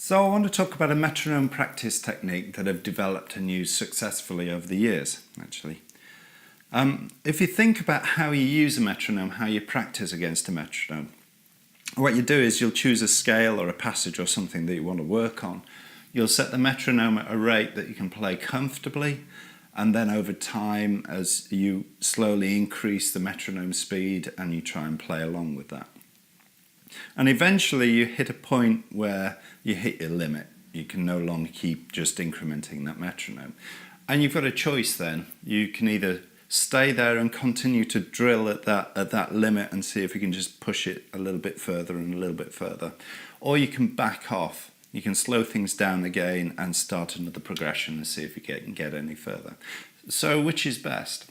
So I want to talk about a metronome practice technique that I've developed and used successfully over the years, actually. If you think about how you use a metronome, how you practice against a metronome, what you do is you'll choose a scale or a passage or something that you want to work on. You'll set the metronome at a rate that you can play comfortably, and then over time, as you slowly increase the metronome speed, and you try and play along with that. And eventually you hit a point where you hit your limit. You can no longer keep just incrementing that metronome. And you've got a choice then. You can either stay there and continue to drill at that limit and see if you can just push it a little bit further and a little bit further. Or you can back off. You can slow things down again and start another progression and see if you can get any further. So which is best?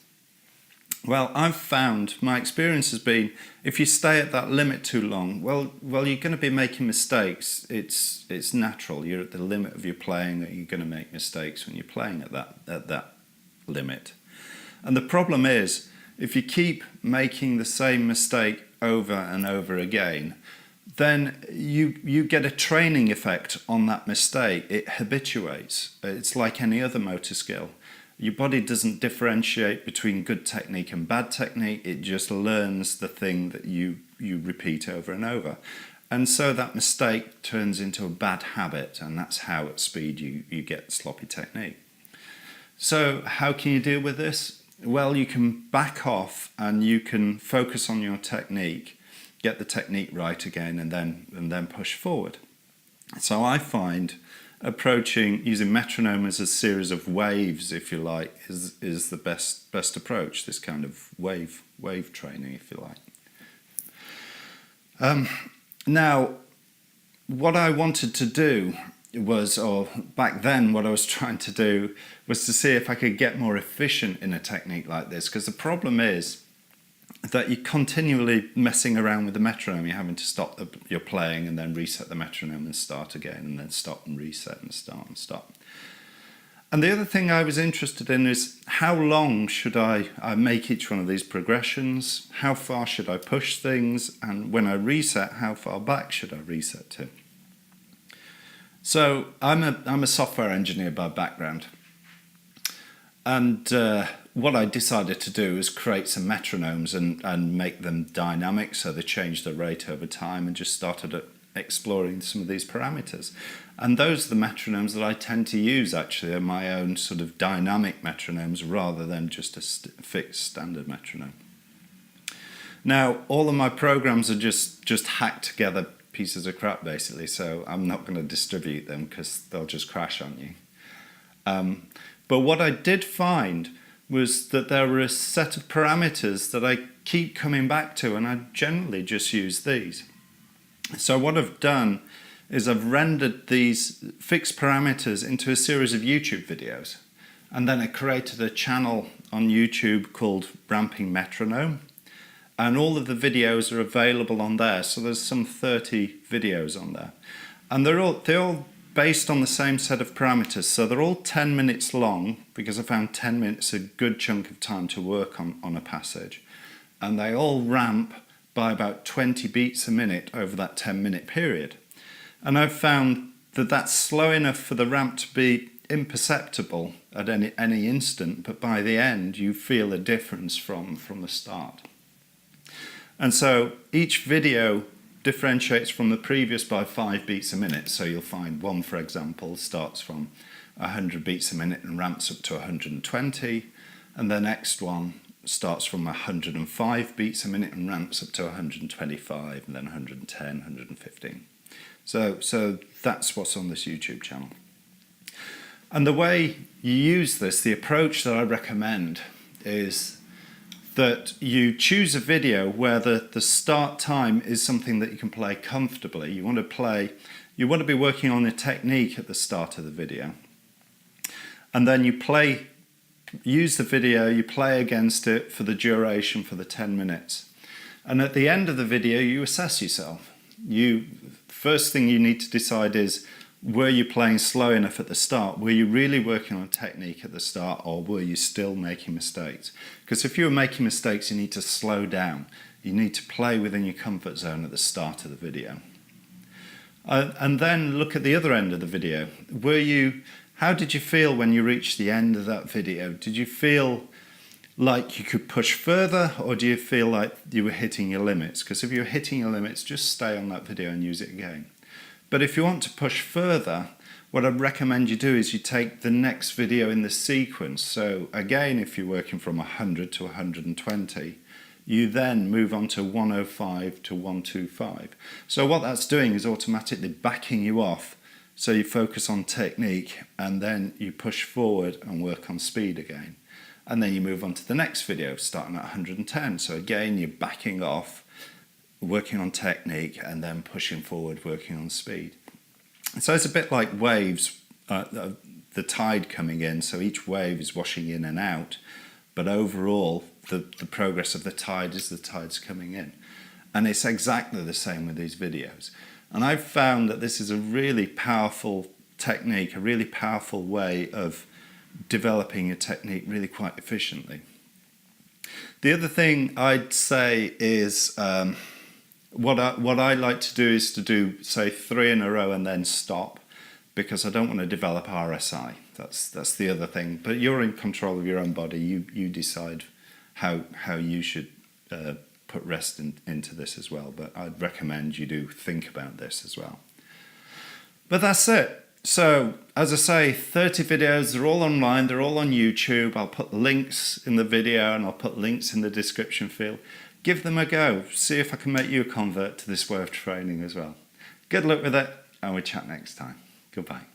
Well, I've found, my experience has been, if you stay at that limit too long, well, you're going to be making mistakes. It's natural. You're at the limit of your playing, and you're going to make mistakes when you're playing at that limit. And the problem is, if you keep making the same mistake over and over again, then you get a training effect on that mistake. It habituates. It's like any other motor skill. Your body doesn't differentiate between good technique and bad technique. It just learns the thing that you repeat over and over. And so that mistake turns into a bad habit, and that's how at speed you get sloppy technique. So how can you deal with this? Well, you can back off and you can focus on your technique, get the technique right again, and then push forward. So I find using metronome as a series of waves, if you like, is the best approach. This kind of wave training, if you like. Now, what I wanted to do was, or back then what I was trying to do, was to see if I could get more efficient in a technique like this, because the problem is that you're continually messing around with the metronome. You're having to stop your playing and then reset the metronome and start again, and then stop and reset and start and stop. And the other thing I was interested in is how long should I make each one of these progressions? How far should I push things? And when I reset, how far back should I reset to? So I'm a software engineer by background. And what I decided to do is create some metronomes and make them dynamic, so they change the rate over time, and just started exploring some of these parameters. And those are the metronomes that I tend to use, actually, are my own sort of dynamic metronomes rather than just a fixed standard metronome. Now, all of my programs are just hacked together pieces of crap, basically, so I'm not going to distribute them because they'll just crash on you. But what I did find was that there were a set of parameters that I keep coming back to, and I generally just use these. So what I've done is I've rendered these fixed parameters into a series of YouTube videos, and then I created a channel on YouTube called Ramping Metronome, and all of the videos are available on there. So there's some 30 videos on there, and they're all based on the same set of parameters. So they're all 10 minutes long, because I found 10 minutes a good chunk of time to work on a passage. And they all ramp by about 20 beats a minute over that 10-minute period. And I've found that that's slow enough for the ramp to be imperceptible at any instant, but by the end you feel a difference from the start. And so each video differentiates from the previous by 5 beats a minute. So you'll find one, for example, starts from 100 beats a minute and ramps up to 120, and the next one starts from 105 beats a minute and ramps up to 125, and then 110, 115. So that's what's on this YouTube channel. And the way you use this, the approach that I recommend, is that you choose a video where the start time is something that you can play comfortably. You want to be working on a technique at the start of the video. And then you use the video, you play against it for the duration, for the 10 minutes. And at the end of the video, you assess yourself. First thing you need to decide is, were you playing slow enough at the start? Were you really working on technique at the start, or were you still making mistakes? Because if you were making mistakes, you need to slow down. You need to play within your comfort zone at the start of the video. And then look at the other end of the video. How did you feel when you reached the end of that video? Did you feel like you could push further, or do you feel like you were hitting your limits? Because if you're hitting your limits, just stay on that video and use it again. But if you want to push further, what I'd recommend you do is you take the next video in the sequence. So again, if you're working from 100 to 120, you then move on to 105 to 125. So what that's doing is automatically backing you off, so you focus on technique and then you push forward and work on speed again. And then you move on to the next video starting at 110. So again, you're backing off, working on technique, and then pushing forward, working on speed. So it's a bit like waves, the tide coming in. So each wave is washing in and out, but overall the progress of the tide is the tide's coming in. And it's exactly the same with these videos. And I've found that this is a really powerful technique, a really powerful way of developing a technique really quite efficiently. The other thing I'd say is what I like to do is to do, say, 3 in a row and then stop, because I don't want to develop RSI. That's the other thing. But you're in control of your own body. You decide how you should put rest into this as well. But I'd recommend you do think about this as well. But that's it. So, as I say, 30 videos, they're all online, they're all on YouTube. I'll put links in the video and I'll put links in the description field. Give them a go. See if I can make you a convert to this way of training as well. Good luck with it, and we'll chat next time. Goodbye.